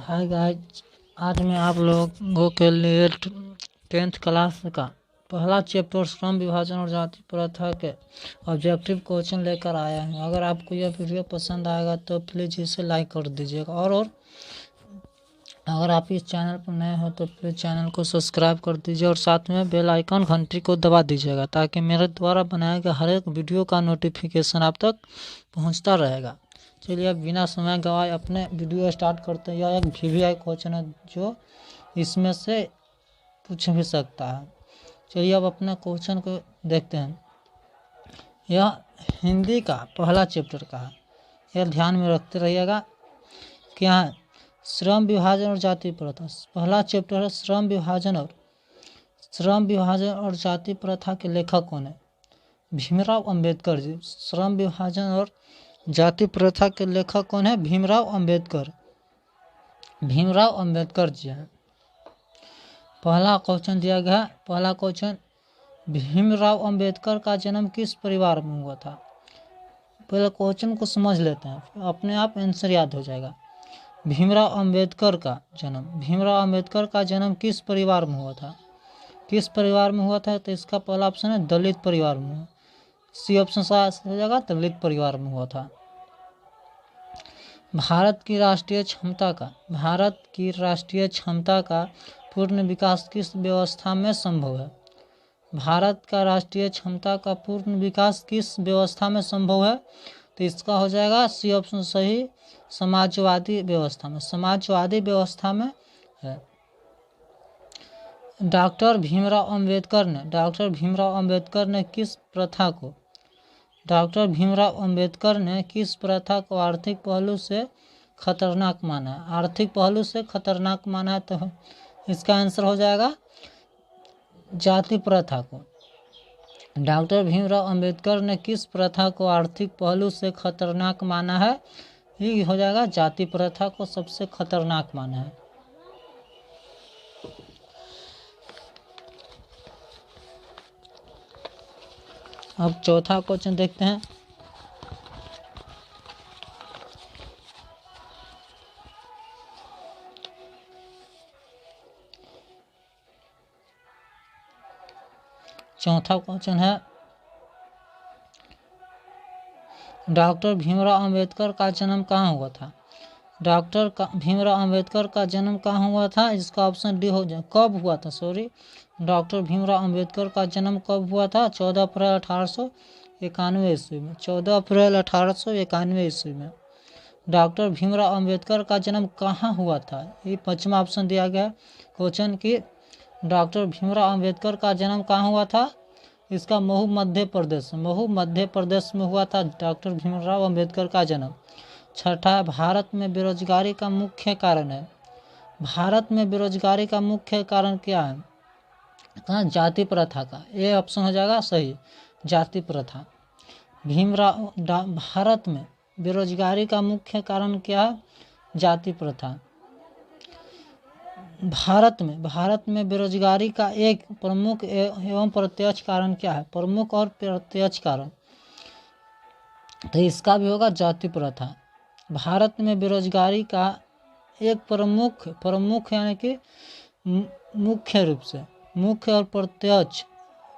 Hi guys, आज मैं आप लोगों के लिए 10th क्लास का पहला चैप्टर श्रम विभाजन और जाति प्रथा के ऑब्जेक्टिव क्वेश्चन लेकर आया हूँ। अगर आपको यह वीडियो पसंद आएगा तो प्लीज़ इसे लाइक कर दीजिएगा और अगर आप इस चैनल पर नए हो तो प्लीज़ चैनल को सब्सक्राइब कर दीजिए और साथ में बेल आइकन घंटी को दबा दीजिएगा ताकि मेरे द्वारा बनाए गए हर एक वीडियो का नोटिफिकेशन आप तक पहुँचता रहेगा। चलिए अब बिना समय गवाए अपने वीडियो स्टार्ट करते हैं। यह एक VVI क्वेश्चन है जो इसमें से पूछ भी सकता है। चलिए अब अपने क्वेश्चन को देखते हैं। यह हिंदी का पहला चैप्टर का है, यह ध्यान में रखते रहिएगा। क्या है? श्रम विभाजन और जाति प्रथा। पहला चैप्टर है श्रम विभाजन और जाति प्रथा के लेखक कौन है? भीमराव अंबेडकर जी। श्रम विभाजन और जाति प्रथा के लेखक कौन है? भीमराव अंबेडकर जी हैं। पहला क्वेश्चन दिया गया, पहला क्वेश्चन, भीमराव अंबेडकर का जन्म किस परिवार में हुआ था? पहले क्वेश्चन को समझ लेते हैं, अपने आप आंसर याद हो जाएगा। भीमराव अंबेडकर का जन्म किस परिवार में हुआ था? किस परिवार में हुआ था? तो इसका पहला ऑप्शन है दलित परिवार में हुआ। सी ऑप्शन हो जाएगा, दलित परिवार में हुआ था। भारत की राष्ट्रीय क्षमता का पूर्ण विकास किस व्यवस्था में संभव है? भारत का राष्ट्रीय क्षमता का पूर्ण विकास किस व्यवस्था में संभव है? तो इसका हो जाएगा सी ऑप्शन सही, समाजवादी व्यवस्था में है। डॉक्टर भीमराव अंबेडकर ने किस प्रथा को आर्थिक पहलू से खतरनाक माना है? तो इसका आंसर हो जाएगा जाति प्रथा को। डॉक्टर भीमराव अंबेडकर ने किस प्रथा को आर्थिक पहलू से खतरनाक माना है? ये हो जाएगा जाति प्रथा को सबसे खतरनाक माना है। अब चौथा क्वेश्चन देखते हैं। चौथा क्वेश्चन है, डॉक्टर भीमराव अंबेडकर का जन्म कहाँ हुआ था? भीमराव अंबेडकर का जन्म कहाँ हुआ था? इसका ऑप्शन डी हो जाए। कब हुआ था? डॉक्टर भीमराव अंबेडकर का जन्म कब हुआ था? 14 अप्रैल 1891 ईस्वी में। 14 अप्रैल 1891 ईस्वी में डॉक्टर भीमराव अंबेडकर का जन्म कहाँ हुआ था? ये पांचवा ऑप्शन दिया गया क्वेश्चन की डॉक्टर भीमराव अंबेडकर का जन्म कहाँ हुआ था? इसका महू मध्य प्रदेश में हुआ था डॉक्टर भीमराव अंबेडकर का जन्म। छठा, भारत में बेरोजगारी का मुख्य कारण है। भारत में बेरोजगारी का मुख्य कारण क्या है? जाति प्रथा का। ये ऑप्शन हो जाएगा सही, जाति प्रथा। भारत में बेरोजगारी का मुख्य कारण क्या है? जाति प्रथा। भारत में बेरोजगारी का एक प्रमुख एवं प्रत्यक्ष कारण क्या है? प्रमुख और प्रत्यक्ष कारण, तो इसका भी होगा जाति प्रथा। भारत में बेरोजगारी का एक प्रमुख यानी कि मुख्य रूप से मुख्य और प्रत्यक्ष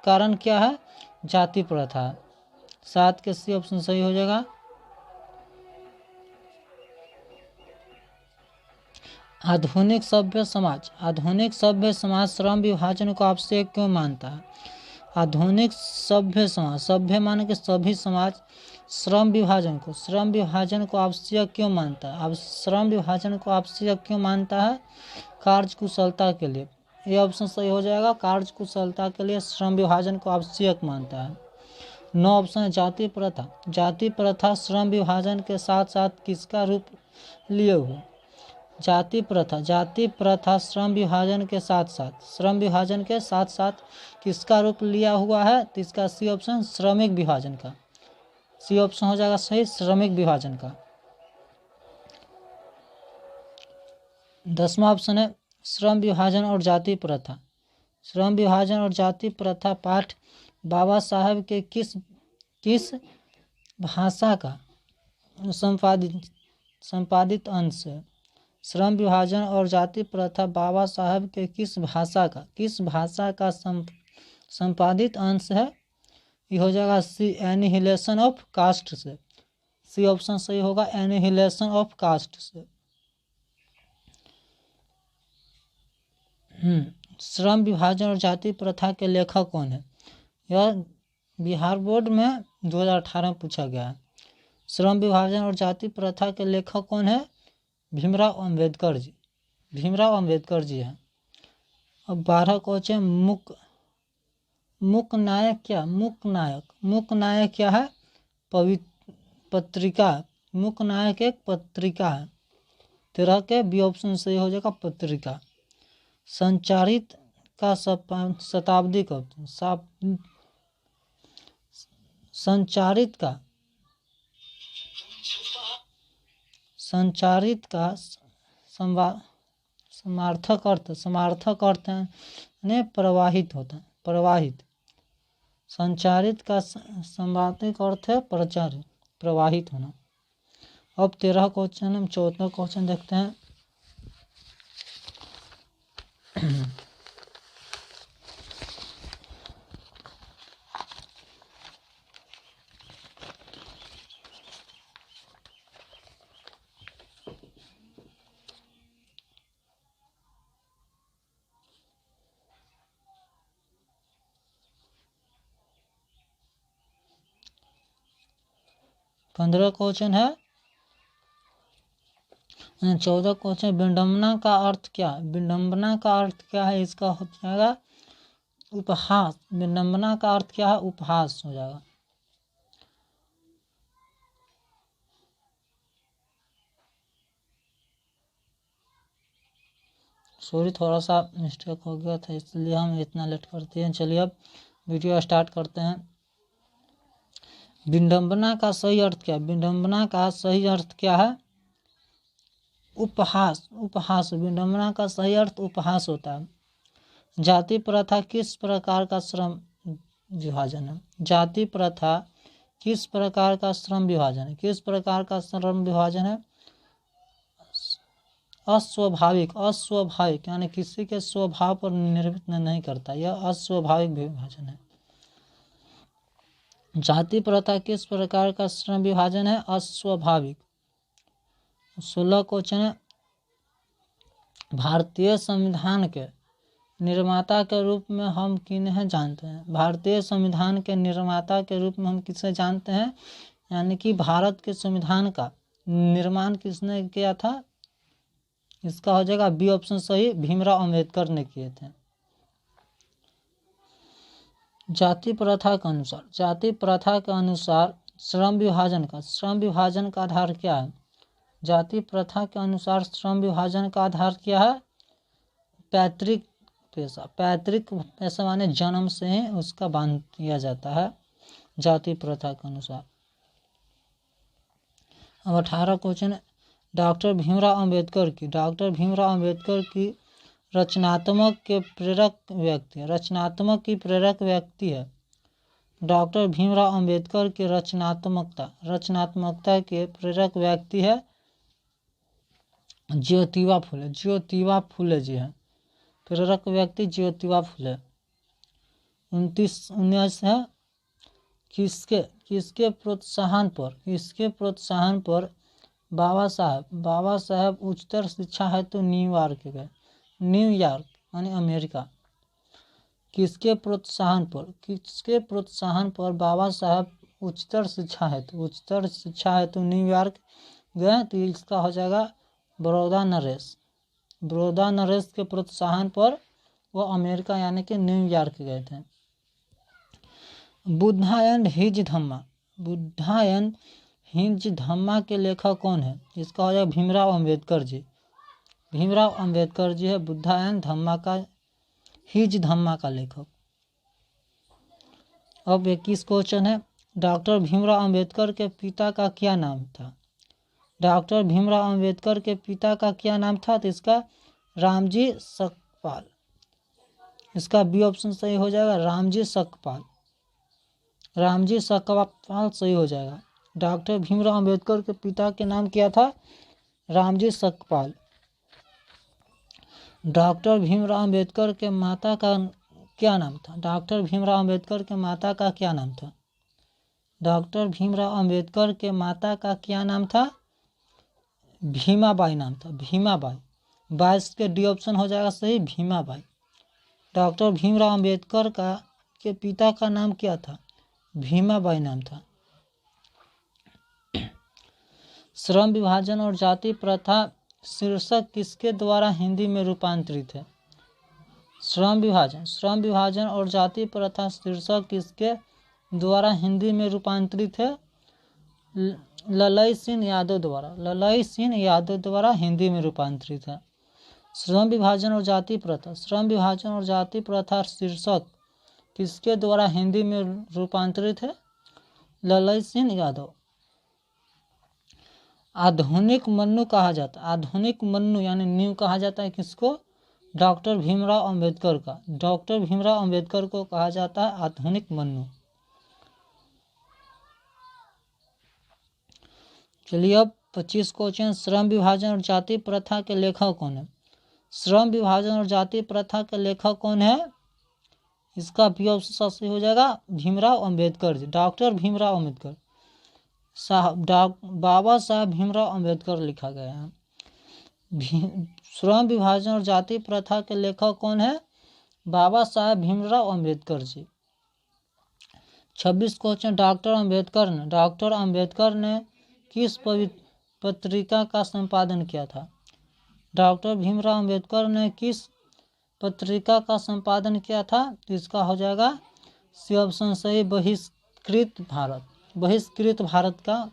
कारण क्या है? जाति प्रथा। 7 के सी ऑप्शन सही हो जाएगा। आधुनिक सभ्य समाज श्रम विभाजन को आवश्यक क्यों मानता है? आधुनिक सभ्य माने कि सभी समाज श्रम विभाजन को आवश्यक क्यों मानता है? अब श्रम विभाजन को आवश्यक क्यों मानता है? कार्यकुशलता के लिए। ये ऑप्शन सही हो जाएगा, कार्यकुशलता के लिए श्रम विभाजन को आवश्यक मानता है। 9 ऑप्शन है जाति प्रथा श्रम विभाजन के साथ साथ किसका रूप लिए हुए? जाति प्रथा श्रम विभाजन के साथ साथ किसका रूप लिया हुआ है? तो इसका सी ऑप्शन श्रमिक विभाजन का। सी ऑप्शन हो जाएगा सही, श्रमिक विभाजन का। 10वां ऑप्शन है श्रम विभाजन और जाति प्रथा पाठ बाबा साहब के किस भाषा का संपादित अंश है? श्रम विभाजन और जाति प्रथा बाबा साहब के किस भाषा का संपादित अंश है? ये हो जाएगा सी, एनिहिलेशन ऑफ कास्ट से। सी ऑप्शन सही होगा, एनिहिलेशन ऑफ कास्ट से। श्रम विभाजन और जाति प्रथा के लेखक कौन है? यह बिहार बोर्ड में 2018 में पूछा गया है। श्रम विभाजन और जाति प्रथा के लेखक कौन है? भीमराव अंबेडकर जी। भीमराव अंबेडकर जी हैं। अब 12 क्वेश्चन मूकनायक क्या? मूकनायक क्या है? पत्रिका। मूकनायक एक पत्रिका है। 13 के बी ऑप्शन सही हो जाएगा, पत्रिका। संचारित का शताब्दी कब? संचारित का समार्थक अर्थ है प्रवाहित होता है, प्रवाहित। संचारित का समार्थक अर्थ है प्रचार, प्रवाहित होना। अब 13 क्वेश्चन, हम 14 क्वेश्चन देखते हैं। पंद्रह क्वेश्चन है। 14 क्वेश्चन, विडंबना का अर्थ क्या? विडंबना का अर्थ क्या है? इसका हो जाएगा उपहास। विडंबना का अर्थ क्या है? उपहास हो जाएगा। सॉरी, थोड़ा सा मिस्टेक हो गया था, इसलिए हम इतना लेट करते हैं। चलिए अब वीडियो स्टार्ट करते हैं। विडंबना का सही अर्थ क्या? विडंबना का सही अर्थ क्या है? उपहास। उपहास, विडंबना का सही अर्थ उपहास होता है। जाति प्रथा किस प्रकार का श्रम विभाजन है? जाति प्रथा किस प्रकार का श्रम विभाजन है? किस प्रकार का श्रम विभाजन है? अस्वाभाविक यानी किसी के स्वभाव पर निर्भर नहीं करता, यह अस्वाभाविक विभाजन है। जाति प्रथा किस प्रकार का श्रम विभाजन है? अस्वाभाविक। 16 क्वेश्चन है। भारतीय संविधान के निर्माता के रूप में हम किन्हें जानते हैं? भारतीय संविधान के निर्माता के रूप में हम किसे जानते हैं? यानी कि भारत के संविधान का निर्माण किसने किया था? इसका हो जाएगा बी ऑप्शन सही, भीमराव अंबेडकर ने किए थे। जाति प्रथा के अनुसार श्रम विभाजन का आधार क्या है? जाति प्रथा के अनुसार श्रम विभाजन का आधार क्या है? पैतृक पैसा माने जन्म से ही उसका बांध दिया जाता है, जाति प्रथा के अनुसार। अब 18 क्वेश्चन, डॉक्टर भीमराव अंबेडकर की रचनात्मक की प्रेरक व्यक्ति है। डॉक्टर भीमराव अंबेडकर की रचनात्मकता के प्रेरक व्यक्ति है ज्योतिबा फुले जी हैं। प्रेरक व्यक्ति ज्योतिबा फुले। 19 है। किसके प्रोत्साहन पर बाबा साहब उच्चतर शिक्षा हेतु न्यूयॉर्क गए? न्यूयॉर्क यानी अमेरिका। किसके प्रोत्साहन पर बाबा साहब उच्चतर शिक्षा हेतु न्यूयॉर्क गए? तो इसका हो जाएगा बड़ौदा नरेश के प्रोत्साहन पर वो अमेरिका यानी कि न्यूयॉर्क गए थे। बुद्धा एंड हिज धम्मा के लेखक कौन है? इसका हो जाएगा भीमराव अंबेडकर जी है बुद्धा एंड हिज धम्मा का लेखक। अब 21 क्वेश्चन है। डॉक्टर भीमराव अंबेडकर के पिता का क्या नाम था? डॉक्टर भीमराव अंबेडकर के पिता का क्या नाम था? तो इसका रामजी सकपाल। इसका बी ऑप्शन सही हो जाएगा, रामजी सकपाल सही हो जाएगा। डॉक्टर भीमराव अंबेडकर के पिता के नाम क्या था? रामजी सकपाल। डॉक्टर भीमराव अंबेडकर के माता का क्या नाम था? डॉक्टर भीमराव अंबेडकर के माता का क्या नाम था? डॉक्टर भीमराव अंबेडकर के माता का क्या नाम था? भीमाबाई नाम था, भीमाबाई। 22 के डी ऑप्शन हो जाएगा सही, भीमाबाई। डॉक्टर भीमराव अंबेडकर का के पिता का नाम क्या था? भीमाबाई नाम था। श्रम विभाजन और जाति प्रथा शीर्षक किसके द्वारा हिंदी में रूपांतरित है? श्रम विभाजन और जाति प्रथा शीर्षक किसके द्वारा हिंदी में रूपांतरित है? ललई सिंह यादव द्वारा हिंदी में रूपांतरित है। श्रम विभाजन और जाति प्रथा शीर्षक किसके द्वारा हिंदी में रूपांतरित है? ललई सिंह यादव। आधुनिक मन्नू कहा जाता है, आधुनिक मन्नू यानी न्यू कहा जाता है किसको? डॉक्टर भीमराव अंबेडकर का। डॉक्टर भीमराव अंबेडकर को कहा जाता है आधुनिक मन्नू। चलिए अब 25 क्वेश्चन। श्रम विभाजन और जाति प्रथा के लेखक कौन है? श्रम विभाजन और जाति प्रथा के लेखक कौन है? इसका भी ऑप्शन सही हो जाएगा, भीमराव अंबेडकर जी, डॉक्टर भीमराव अंबेडकर साहब। बाबा साहब भीमराव अंबेडकर लिखा गया है। श्रम विभाजन और जाति प्रथा के लेखक कौन है? बाबा साहब भीमराव अंबेडकर जी। 26 क्वेश्चन। डॉक्टर अंबेडकर ने किस पत्रिका का संपादन किया था? डॉक्टर भीमराव अंबेडकर ने किस पत्रिका का संपादन किया था? इसका हो जाएगा सी ऑप्शन सही, बहिष्कृत भारत का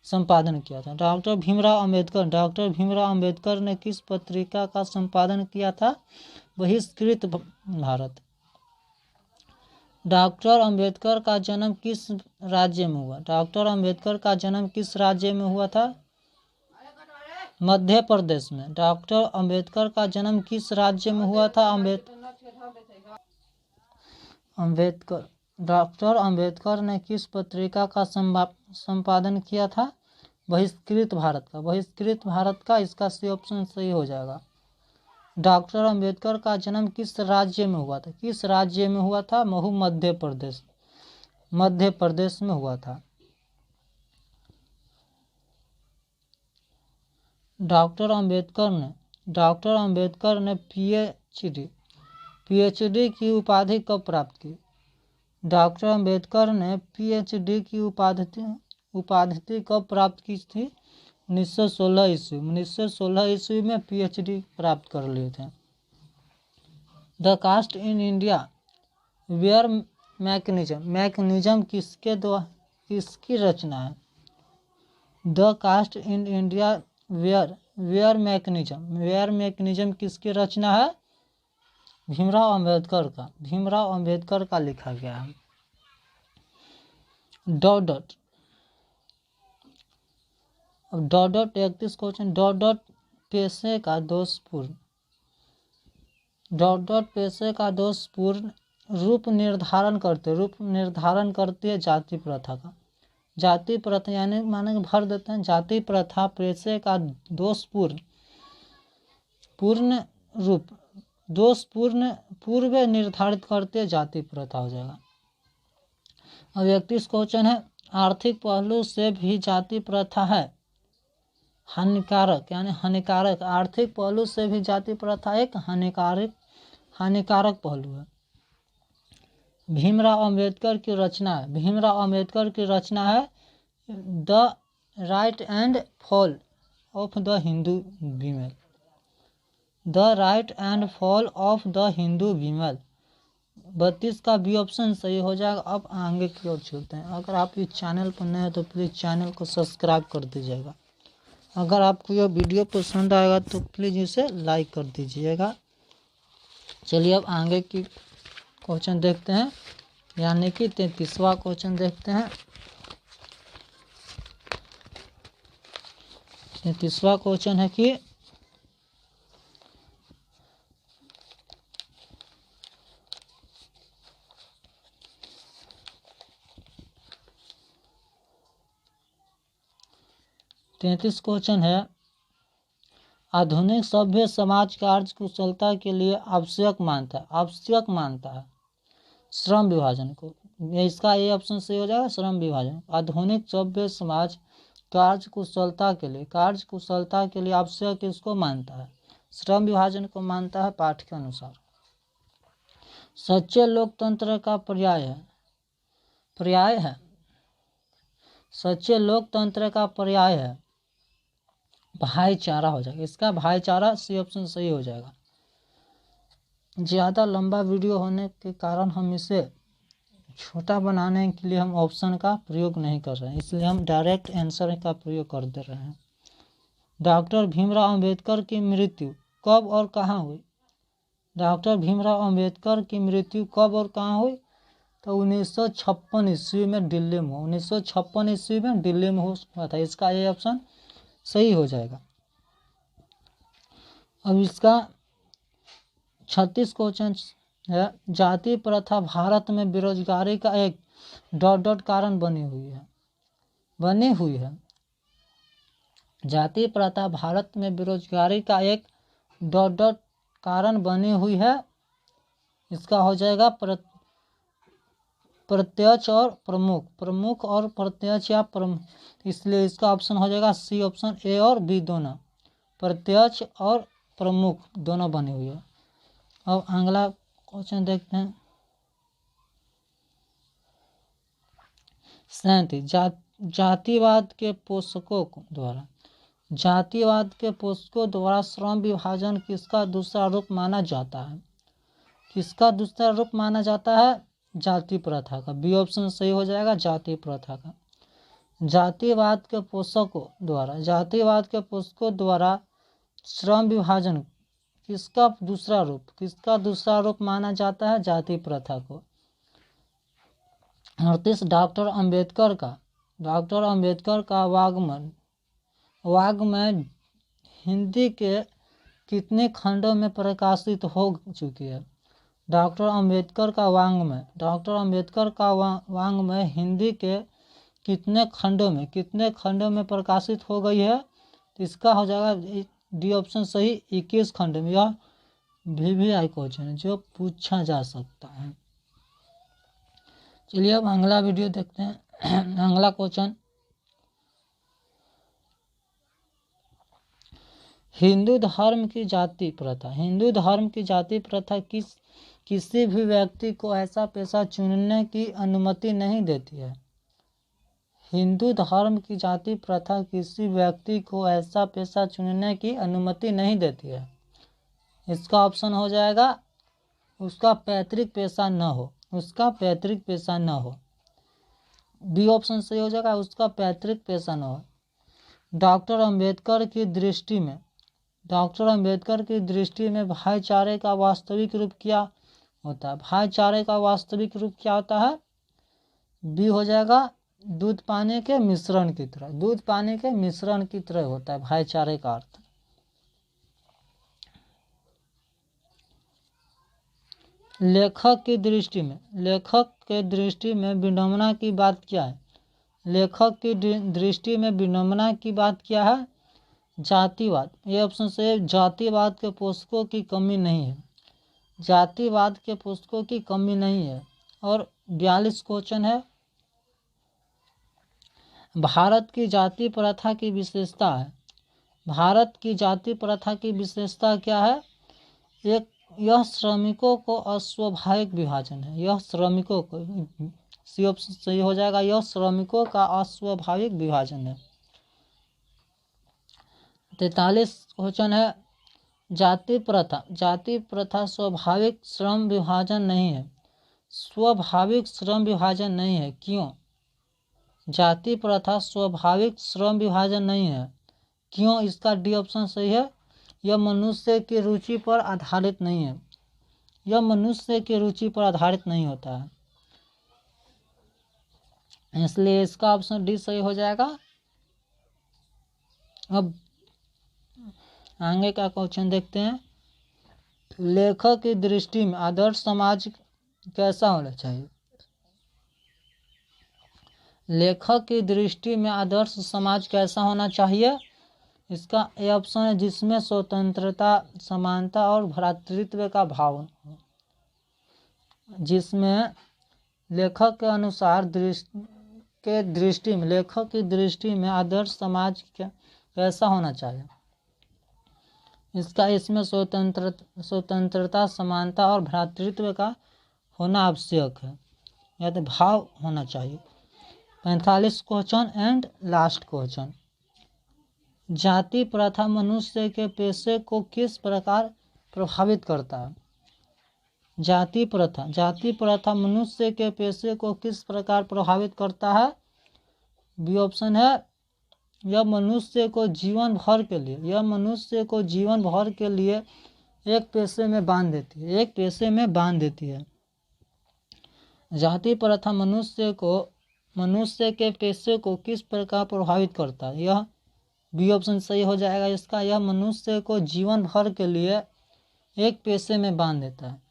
संपादन किया था डॉक्टर भीमराव अंबेडकर ने किस पत्रिका का संपादन किया था? बहिष्कृत भारत। डॉक्टर अंबेडकर का जन्म किस राज्य में हुआ? डॉक्टर अंबेडकर का जन्म किस राज्य में हुआ था? मध्य प्रदेश में। डॉक्टर अंबेडकर का जन्म किस राज्य में हुआ था? डॉक्टर अंबेडकर ने किस पत्रिका का संपादन किया था? बहिष्कृत भारत का। इसका सी ऑप्शन सही हो जाएगा। डॉक्टर अंबेडकर का जन्म किस राज्य में हुआ था? महू मध्य प्रदेश में हुआ था। डॉक्टर अंबेडकर ने पीएचडी की उपाधि कब प्राप्त की? डॉक्टर अंबेडकर ने पीएचडी की उपाधि कब प्राप्त की थी? 1916 ईस्वी में पीएचडी प्राप्त कर लिए थे। The caste in India where mechanism किसकी रचना है? The caste in India where mechanism किसकी रचना है? भीमराव अंबेडकर का लिखा गया है। Dot 31 question. पेशे का दोषपूर्ण रूप निर्धारण करते है जाति प्रथा का। जाति प्रथा यानी माने भर देते हैं जाति प्रथा पेशे का दोषपूर्ण पूर्व निर्धारित करते जाति प्रथा हो जाएगा। अब 31 क्वेश्चन है। आर्थिक पहलू से भी जाति प्रथा है हानिकारक। आर्थिक पहलू से भी जाति प्रथा एक हानिकारक पहलू है। भीमराव अंबेडकर की रचना है the rise and fall of the Hindu women. 32 का बी ऑप्शन सही हो जाएगा। अब आगे की ओर चलते हैं। अगर आप इस चैनल पर नए हैं तो प्लीज़ चैनल को सब्सक्राइब कर दीजिएगा। अगर आपको यह वीडियो पसंद आएगा तो प्लीज़ इसे लाइक कर दीजिएगा। चलिए अब आगे की क्वेश्चन देखते हैं, यानी कि 33वां क्वेश्चन देखते हैं। 33वां क्वेश्चन है कि क्वेश्चन है आधुनिक सभ्य समाज कार्य कुशलता के लिए आवश्यक मानता है श्रम विभाजन को। इसका ये ऑप्शन सही हो जाएगा, श्रम विभाजन। आधुनिक सभ्य समाज कार्य कुशलता के लिए आवश्यक इसको मानता है, श्रम विभाजन को मानता है पाठ के अनुसार। सच्चे लोकतंत्र का पर्याय है सच्चे लोकतंत्र का पर्याय है भाईचारा हो जाएगा। इसका भाईचारा सी ऑप्शन सही हो जाएगा। ज़्यादा लंबा वीडियो होने के कारण हम इसे छोटा बनाने के लिए हम ऑप्शन का प्रयोग नहीं कर रहे हैं, इसलिए हम डायरेक्ट आंसर का प्रयोग कर दे रहे हैं। डॉक्टर भीमराव अंबेडकर की मृत्यु कब और कहाँ हुई? डॉक्टर भीमराव अंबेडकर की मृत्यु कब और कहाँ हुई? तो 1956 ईस्वी में दिल्ली में 1956 ईस्वी में दिल्ली में हुआ था। इसका ये ऑप्शन सही हो जाएगा। अब इसका 36 क्वेश्चन है। जाति प्रथा भारत में बेरोजगारी का एक ... कारण बनी हुई है। जाति प्रथा भारत में बेरोजगारी का एक ... कारण बनी हुई है। इसका हो जाएगा प्रत्यक्ष और प्रमुख और प्रत्यक्ष या प्रमुख, इसलिए इसका ऑप्शन हो जाएगा सी ऑप्शन, ए और बी दोनों, प्रत्यक्ष और प्रमुख दोनों बनी हुई है। अब अगला क्वेश्चन देखते हैं। 37 जातिवाद के पोषकों द्वारा श्रम विभाजन किसका दूसरा रूप माना जाता है? किसका दूसरा रूप माना जाता है? जाति प्रथा का। बी ऑप्शन सही हो जाएगा, जाति प्रथा का। जातिवाद के पोषकों द्वारा श्रम विभाजन किसका दूसरा रूप माना जाता है? जाति प्रथा को। 38 डॉक्टर अंबेडकर का वाग्मय हिंदी के कितने खंडों में प्रकाशित हो चुकी है? डॉक्टर अंबेडकर का वाग्मय हिंदी के कितने खंडों में प्रकाशित हो गई है? तो इसका हो जाएगा डी ऑप्शन सही, 21 खंड में। यह VVI क्वेश्चन है जो पूछा जा सकता है। चलिए अब अगला वीडियो देखते हैं। अगला क्वेश्चन, हिंदू धर्म की जाति प्रथा किसी भी व्यक्ति को ऐसा पेशा चुनने की अनुमति नहीं देती है। हिंदू धर्म की जाति प्रथा किसी व्यक्ति को ऐसा पेशा चुनने की अनुमति नहीं देती है। इसका ऑप्शन हो जाएगा उसका पैतृक पेशा न हो। बी ऑप्शन सही हो जाएगा, उसका पैतृक पेशा न हो। डॉक्टर अंबेडकर की दृष्टि में भाईचारे का वास्तविक रूप क्या होता है? बी हो जाएगा दूध पानी के मिश्रण की तरह होता है भाईचारे का अर्थ। लेखक की दृष्टि में विडंबना की बात क्या है? लेखक की दृष्टि में विडंबना की बात क्या है? जातिवाद। ये ऑप्शन से जातिवाद के पुस्तकों की कमी नहीं है। और 42 क्वेश्चन है, भारत की जाति प्रथा की विशेषता क्या है? यह श्रमिकों को अस्वाभाविक विभाजन है। सी ऑप्शन सही हो जाएगा, यह श्रमिकों का अस्वाभाविक विभाजन है। 43 क्वेश्चन है, जाति प्रथा स्वाभाविक श्रम विभाजन नहीं है। क्यों? जाति प्रथा स्वाभाविक श्रम विभाजन नहीं है, क्यों? इसका डी ऑप्शन सही है, यह मनुष्य की रुचि पर आधारित नहीं होता है, इसलिए इसका ऑप्शन डी सही हो जाएगा। अब आगे का क्वेश्चन देखते हैं। लेखक की दृष्टि में आदर्श समाज कैसा होना चाहिए? लेखक की दृष्टि में आदर्श समाज कैसा होना चाहिए? इसका ए ऑप्शन है जिसमें स्वतंत्रता, समानता और भ्रातृत्व का भाव हो, जिसमें लेखक के अनुसार लेखक की दृष्टि में आदर्श समाज कैसा होना चाहिए। इसमें स्वतंत्रता, समानता और भ्रातृत्व का होना आवश्यक है, या तो भाव होना चाहिए। 45 क्वेश्चन एंड लास्ट क्वेश्चन, जाति प्रथा मनुष्य के पेशे को किस प्रकार प्रभावित करता है। जाति प्रथा मनुष्य के पेशे को किस प्रकार प्रभावित करता है। बी ऑप्शन है यह मनुष्य को जीवन भर के लिए एक पेशे में बांध देती है, जाति प्रथा मनुष्य के पेशे को किस प्रकार प्रभावित करता है, यह बी ऑप्शन सही हो जाएगा इसका। यह मनुष्य को जीवन भर के लिए एक पेशे में बांध देता है।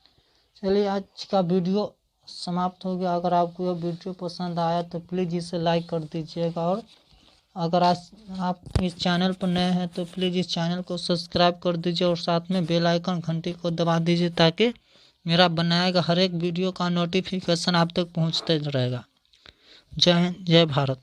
चलिए आज का वीडियो समाप्त हो गया। अगर आपको यह वीडियो पसंद आया तो प्लीज़ इसे लाइक कर दीजिएगा, और अगर आज आप इस चैनल पर नए हैं तो प्लीज़ इस चैनल को सब्सक्राइब कर दीजिए और साथ में बेल आइकन घंटी को दबा दीजिए, ताकि मेरा बनाया गया हर एक वीडियो का नोटिफिकेशन आप तक पहुंचते रहेगा। जय हिंद, जय भारत।